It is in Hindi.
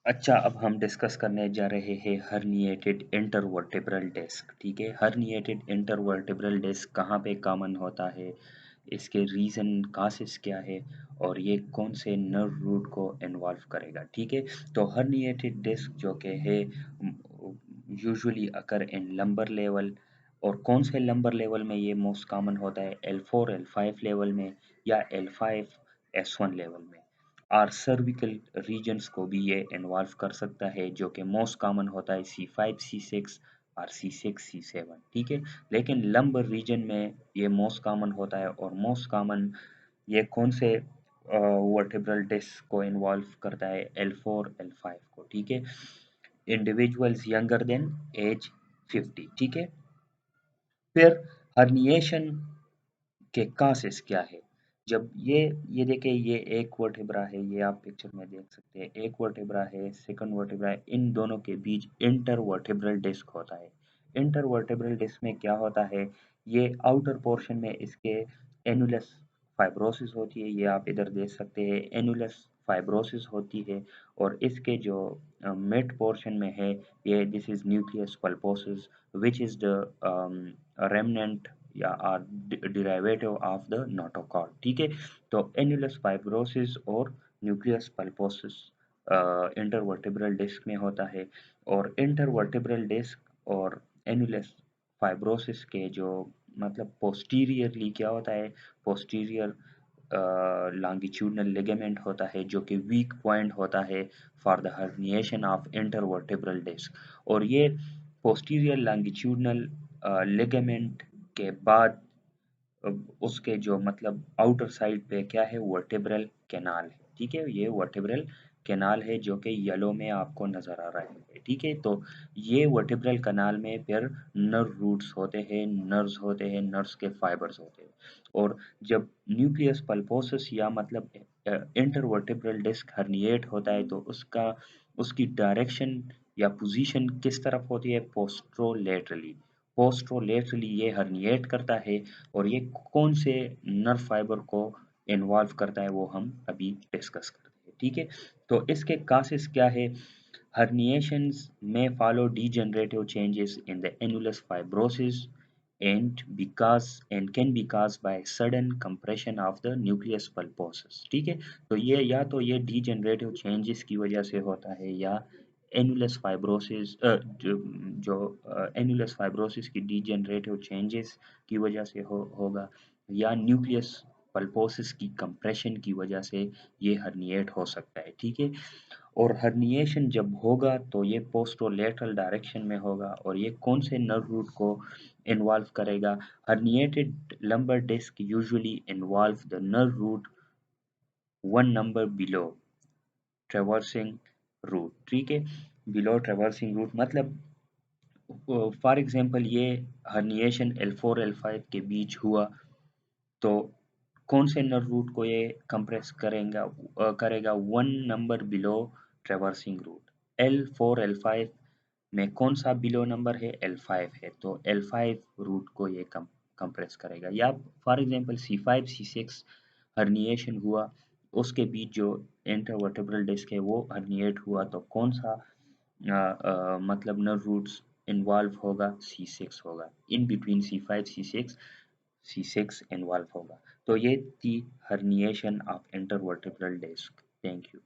अच्छा, अब हम डिस्कस करने जा रहे हैं हर्निएटेड इंटरवर्टेब्रल डिस्क। ठीक है, हर्निएटेड इंटरवर्टेब्रल डिस्क कहाँ पे कॉमन होता है, इसके रीज़न कासेस क्या है और ये कौन से नर्व रूट को इन्वॉल्व करेगा। ठीक है, तो हर्निएटेड डिस्क जो कि है यूजुअली अकर इन लंबर लेवल, और कौन से लंबर लेवल में ये मोस्ट कॉमन होता है, L4 L5 लेवल में या L5 S1 लेवल में। आर सर्विकल रीजन्स को भी ये इन्वॉल्व कर सकता है, जो कि मोस्ट कॉमन होता है C5 C6 और C6 C7। ठीक है, लेकिन लंबर रीजन में ये मोस्ट कॉमन होता है, और मोस्ट कॉमन ये कौन से वर्टेब्रल डिस्क को इन्वॉल्व करता है, L4 L5 को। ठीक है, इंडिविजुअल्स यंगर देन एज 50। ठीक है, फिर हर्निएशन के कासेस क्या है। जब ये देखिए, ये एक वर्टेब्रा है, ये आप पिक्चर में देख सकते हैं, एक वर्टेब्रा है, सेकंड वर्टेब्रा है, इन दोनों के बीच इंटर वर्टेब्रल डिस्क होता है। इंटर वर्टेब्रल डिस्क में क्या होता है, ये आउटर पोर्शन में इसके एनुलस फाइब्रोसिस होती है, ये आप इधर देख सकते हैं, एनुलस फाइब्रोसिस होती है, और इसके जो मिड पोर्शन में है, ये this is nucleus pulposus which is the remnant या डिराइवेटिव ऑफ द नोटोकॉर्ड। ठीक है, तो एनुलस फाइब्रोसिस और न्यूक्लियस पल्पोसिस इंटरवर्टेब्रल डिस्क में होता है, और इंटरवर्टेब्रल डिस्क और एनुलस फाइब्रोसिस के जो मतलब पोस्टीरियरली क्या होता है, पोस्टीरियर लॉन्गिट्यूडनल लिगामेंट होता है, जो कि वीक पॉइंट होता है for the herniation of intervertebral disc. और ये पोस्टीरियर लॉन्गिट्यूडनल लिगामेंट के बाद उसके जो मतलब आउटर साइड पे क्या है, वर्टेब्रल कैनाल है। ठीक है, ये वर्टेब्रल कैनाल है जो कि येलो में आपको नजर आ रहा है। ठीक है, तो ये वर्टेब्रल कैनाल में फिर नर्व रूट्स होते हैं, नर्व्स होते हैं, नर्व्स के फाइबर्स होते हैं। और जब न्यूक्लियस पल्पोसस या मतलब इंटरवर्टेब्रल डिस्क हर्निएट होता है, तो उसकी डायरेक्शन या पोजीशन किस तरफ होती है, पोस्ट्रोलेटरली। पोस्ट्रोलेटरली ये हर्निएट करता है, और ये कौन से नर्व फाइबर को इन्वॉल्व करता है वो हम अभी डिस्कस करते हैं। ठीक है, तो इसके कासेस क्या है, herniations may follow degenerative changes in the annulus fibrosis and can be caused by sudden compression of the nucleus pulposus। ठीक है, तो ये या तो ये degenerative changes की वजह से होता है, या एनुलस फाइब्रोसिस जो एनुलस फाइब्रोसिस की डीजेनरेटिव चेंजेस की वजह से होगा, या न्यूक्लियस पल्पोसिस की कंप्रेशन की वजह से ये हर्निएट हो सकता है। ठीक है, और हर्निएशन जब होगा तो ये पोस्टरोलेटरल डायरेक्शन में होगा, और ये कौन से नर्व रूट को इन्वॉल्व करेगा, herniated lumbar disc usually involve the nerve root one number below traversing root. ठीक है, बिलो ट्रेवर्सिंग रूट मतलब फॉर एग्जांपल ये हर्निएशन L4 L5 के बीच हुआ, तो कौन से नर्व रूट को ये कंप्रेस करेगा, one number below traversing root. L4 L5 में कौन सा बिलो नंबर है, L5 है, तो L5 रूट को ये कंप्रेस करेगा। या for example C5 C6 herniation हुआ, उसके बीच जो इंटरवर्टेब्रल डिस्क है वो हर्निएट हुआ, तो कौन सा मतलब नर्व रूट्स इन्वॉल्व होगा, C6 होगा, in between C5 C6 involve होगा। तो ये थी herniation of intervertebral disc. Thank you.